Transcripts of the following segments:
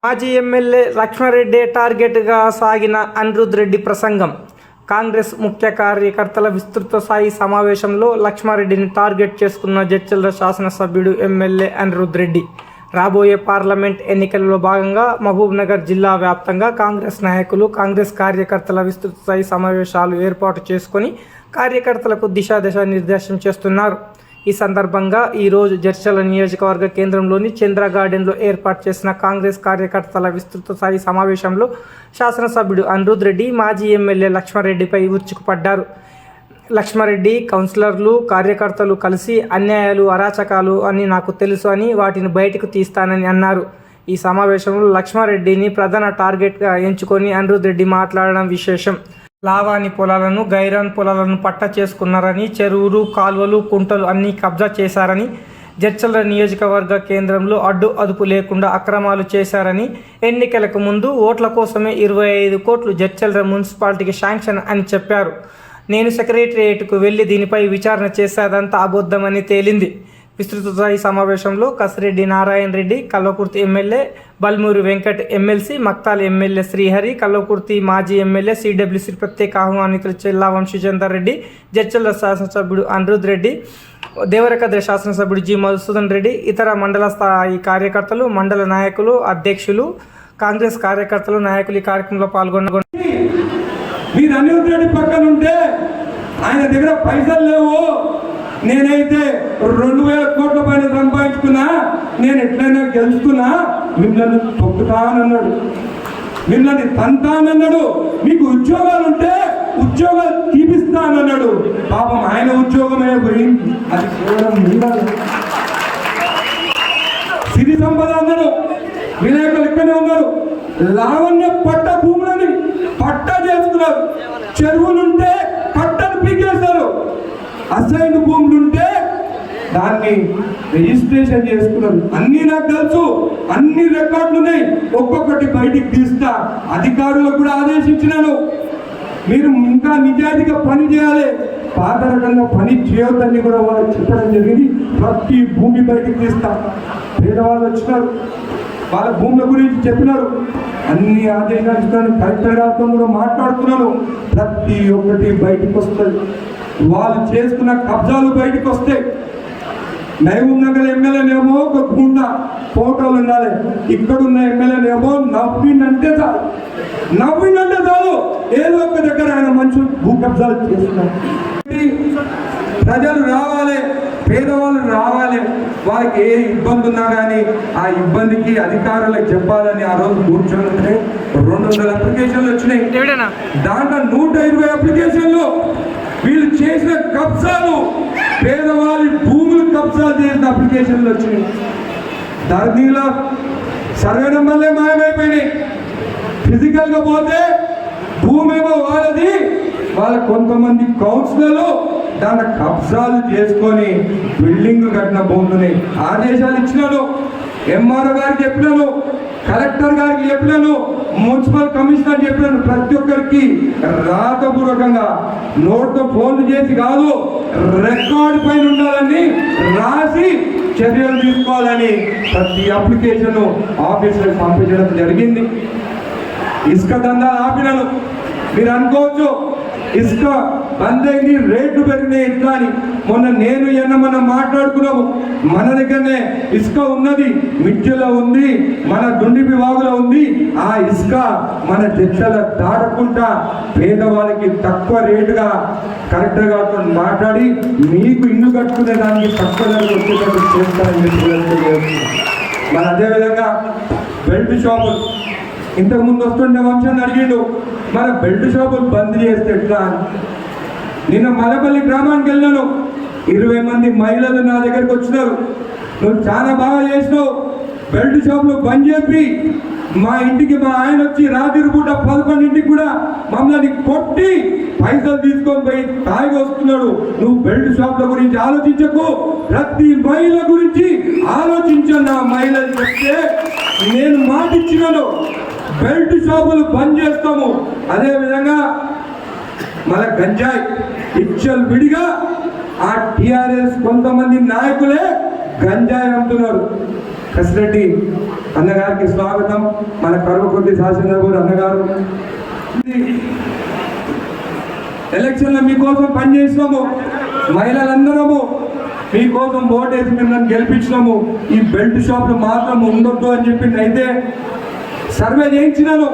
మాజీ ఎమ్మెల్యే లక్ష్మారెడ్డి టార్గెట్గా సాగిన అనిరుద్ రెడ్డి ప్రసంగం. కాంగ్రెస్ ముఖ్య కార్యకర్తల విస్తృత స్థాయి సమావేశంలో లక్ష్మారెడ్డిని టార్గెట్ చేసుకున్న జడ్చర్ల శాసనసభ్యుడు ఎమ్మెల్యే అనిరుద్ రెడ్డి. రాబోయే పార్లమెంట్ ఎన్నికలలో భాగంగా మహబూబ్నగర్ జిల్లా వ్యాప్తంగా కాంగ్రెస్ నాయకులు, కాంగ్రెస్ కార్యకర్తల విస్తృత స్థాయి సమావేశాలు ఏర్పాటు చేసుకొని కార్యకర్తలకు దిశా నిర్దేశం చేస్తున్నారు. ఈ సందర్భంగా ఈరోజు జడ్చర్ల నియోజకవర్గ కేంద్రంలోని చంద్ర గార్డెన్లో ఏర్పాటు చేసిన కాంగ్రెస్ కార్యకర్తల విస్తృత స్థాయి సమావేశంలో శాసనసభ్యుడు అనిరుద్ రెడ్డి మాజీ ఎమ్మెల్యే లక్ష్మారెడ్డిపై విరుచుకుపడ్డారు. లక్ష్మారెడ్డి, కౌన్సిలర్లు, కార్యకర్తలు కలిసి అన్యాయాలు, అరాచకాలు అని నాకు తెలుసు అని వాటిని బయటకు తీస్తానని అన్నారు. ఈ సమావేశంలో లక్ష్మారెడ్డిని ప్రధాన టార్గెట్గా ఎంచుకొని అనిరుద్ రెడ్డి మాట్లాడడం విశేషం. లావాని పొలాలను, గైరాన్ పొలాలను పట్ట చేసుకున్నారని, చెరువులు, కాల్వలు, కుంటలు అన్నీ కబ్జా చేశారని, జడ్చర్ల నియోజకవర్గ కేంద్రంలో అడ్డు అదుపు లేకుండా అక్రమాలు చేశారని, ఎన్నికలకు ముందు ఓట్ల కోసమే 25 కోట్లు జడ్చర్ల మున్సిపాలిటీకి శాంక్షన్ అని చెప్పారు. నేను సెక్రటేరియట్కు వెళ్లి దీనిపై విచారణ చేసేదంతా అబద్ధమని తేలింది. విస్తృత స్థాయి సమావేశంలో Kasireddy Narayana Reddy, Kalwakurthy MLA Balmoori Venkat, MLC Makthal MLA Srihari, Kalwakurthy మాజీ ఎమ్మెల్యే సిడబ్ల్యూసీ ప్రత్యేక ఆహ్వానితులు చెల్లా వంశీచందర్ రెడ్డి, జడ్చర్ల శాసనసభ్యుడు అనిరుద్ రెడ్డి, దేవరకద్ర శాసనసభ్యుడు జి మధుసూదన్ రెడ్డి, ఇతర మండల స్థాయి కార్యకర్తలు, మండల నాయకులు, అధ్యక్షులు, కాంగ్రెస్ కార్యకర్తలు, నాయకులు ఈ కార్యక్రమంలో పాల్గొన్నారు. మీరు అనిరుద్ రెడ్డి పక్కన ఉంటే ఆయన దగ్గర పైసలు లేవు, నేనైతే 2000 కోట్ల పైన సంపాదించుకున్నా, నేను ఎట్లయినా గెలుచుకున్నా, మిమ్మల్ని తొక్కుతానన్నాడు, మిమ్మల్ని తంతానన్నాడు, మీకు ఉద్యోగాలు ఉంటే ఉద్యోగాలు తీపిస్తానన్నాడు. పాపం ఆయన ఉద్యోగమే పోయింది, అది కేవలం సిరి సంపద అన్నాడు. వినాయకులు ఇక్కడే ఉన్నారు. లావణ్య పట్ట భూములని పట్ట చేసుకున్నారు. చెరువులుంటే పట్టను పీకేస్తారు. అసైన్ భూములుంటే దాన్ని రిజిస్ట్రేషన్ చేసుకున్నారు. అన్ని నాకు తెలుసు, అన్ని రికార్డులు ఉన్నాయి, ఒక్కొక్కటి బయటికి తీస్తా. అధికారులకు కూడా ఆదేశించినాను, మీరు ఇంకా నిజాయితీగా పని చేయాలి, పాత రకంగా పని చేయొద్దని కూడా వాళ్ళకి చెప్పడం జరిగింది. ప్రతి భూమి బయటికి తీస్తా. పేదవాళ్ళు వచ్చినారు, వాళ్ళ భూముల గురించి చెప్పినారు, అన్ని ఆదేశాలు ఇస్తున్నాను. కలెక్టర్ గారితో కూడా మాట్లాడుతున్నాను. ప్రతి ఒక్కటి బయటకు వస్తుంది. వాళ్ళు చేసుకున్న కబ్జాలు బయటకు వస్తాయి. మహబూబ్ నగర్ ఎమ్మెల్యేనేమో ఒక గుండ ఫోటోలు ఉండాలి, ఇక్కడున్న ఎమ్మెల్యేనేమో నవ్వినంటే చాలు ఏదో ఒక దగ్గర ఆయన మనుషులు భూ కబ్జాలు చేస్తున్నారు. ప్రజలు రావాలి, పేదవాళ్ళు రావాలి, వాళ్ళకి ఏ ఇబ్బంది ఉన్నా కానీ ఆ ఇబ్బందికి అధికారులకు చెప్పాలని ఆ రోజు కూర్చొని ఉంటే 200 అప్లికేషన్లు వచ్చినాయి. దాంట్లో 120 అప్లికేషన్లు వీళ్ళు చేసిన కబ్జాలు, పేదవాళ్ళ భూములు కబ్జాలు చేసిన అప్లికేషన్లు వచ్చినాయి. ధరణిలో సర్వే నెంబర్లే మాయమైపోయినాయి. ఫిజికల్గా పోతే భూమేమో వాళ్ళది, వాళ్ళ కొంతమంది కౌన్సిలర్లు దాన్ని కబ్జాలు చేసుకొని బిల్డింగ్ కట్టిన భూములని ఆదేశాలు ఇచ్చినాను. ఎంఆర్ఓ గారికి చెప్పినాను, కలెక్టర్ గారికి చెప్పినాను, మున్సిపల్ కమిషనర్ చెప్పినాను. ప్రతి ఒక్కరికి రాతపూర్వకంగా నోట్తో ఫోన్లు చేసి కాదు, రికార్డు పైన ఉండాలని రాసి చర్యలు తీసుకోవాలని ప్రతి అప్లికేషన్ ఆఫీసులకు పంపించడం జరిగింది. ఇసుక దందాలు ఆపినాను. మీరు అనుకోవచ్చు ఇసుక బంద్ అయింది, రేట్లు పెరిగినాయి ఎట్లా అని. మనం మాట్లాడుకున్నాము. మన దగ్గరనే ఇసుక ఉన్నది, మిర్చిలో ఉంది, మన దుండిపి వాగులో ఉంది. ఆ ఇసుక మన జడ్చల దాటకుండా పేదవాళ్ళకి తక్కువ రేటుగా కలెక్టర్ గారితో మాట్లాడి మీకు ఇల్లు కట్టుకునే దానికి తక్కువ వచ్చేటట్టు చేస్తారని చెప్పి. మన అదేవిధంగా బెల్ట్ షాపులు ఇంతకుముందు వస్తుండే వంశాన్ని అడిగిండు, మన బెల్ట్ షాపులు బంద్ చేస్తే ఎట్లా అని. నిన్న మలపల్లి గ్రామానికి వెళ్ళాను, 20 మంది మహిళలు నా దగ్గరికి వచ్చినారు. నువ్వు చాలా బాగా చేసినావు, బెల్ట్ షాపులు బంద్ చెప్పి మా ఇంటికి మా ఆయన వచ్చి రాత్రి పూట 11 కూడా మమ్మల్ని కొట్టి పైసలు తీసుకొని పోయి తాగి వస్తున్నాడు. నువ్వు బెల్ట్ షాపుల గురించి ఆలోచించకు, ప్రతి మహిళ గురించి ఆలోచించను. ఆ మహిళలు చెప్తే నేను మాట ఇచ్చినాను, బెల్ట్ షాపులు బంద్ చేస్తాము. అదేవిధంగా మన గంజాయి ఇచ్చలు విడిగా ఆ టిఆర్ఎస్ కొంతమంది నాయకులే గంజాయి అమ్ముతున్నారు. కసిరెడ్డి అన్నగారికి స్వాగతం. మన కరువకుర్తి శాసనసభ్యులు అన్నగారు, ఎలక్షన్లో మీకోసం పనిచేసినాము, మహిళలందరము మీకోసం ఓటేసి మిమ్మల్ని గెలిపించినాము. ఈ బెల్ట్ షాపులు మాత్రం ఉండొద్దు అని చెప్పి అయితే సర్వే చేయించినాను.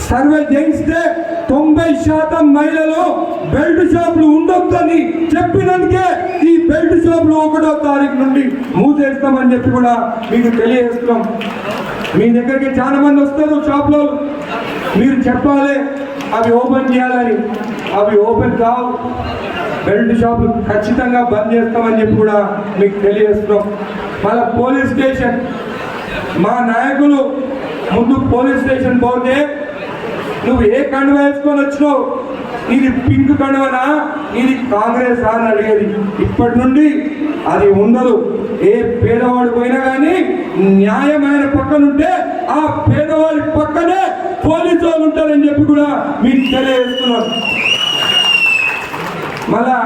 సర్వే చేయిస్తే 90% మహిళలు బెల్ట్ షాపులు ఉండొద్దని చెప్పినందుకే ఈ బెల్ట్ షాపులు 1వ తారీఖు నుండి మూసేస్తామని చెప్పి కూడా మీకు తెలియజేస్తున్నాం. మీ దగ్గరికి చాలా మంది వస్తారు షాపులో, మీరు చెప్పాలి అవి ఓపెన్ చేయాలని. అవి ఓపెన్ కావు, బెల్ట్ షాపులు ఖచ్చితంగా బంద్ చేస్తామని చెప్పి కూడా మీకు తెలియజేస్తున్నాం. మళ్ళీ పోలీస్ స్టేషన్, మా నాయకులు ముందు పోలీస్ స్టేషన్ పోతే నువ్వు ఏ కండువ వేసుకొని వచ్చినావు, ఇది పింక్ కండువనా, ఇది కాంగ్రెస్ అని అడిగేది. ఇప్పటి నుండి అది ఉండదు. ఏ పేదవాడు పోయినా కానీ న్యాయమైన పక్కనుంటే ఆ పేదవాడి పక్కనే పోలీసు వాళ్ళు ఉంటారని చెప్పి కూడా మీకు తెలియజేస్తున్నారు. మళ్ళా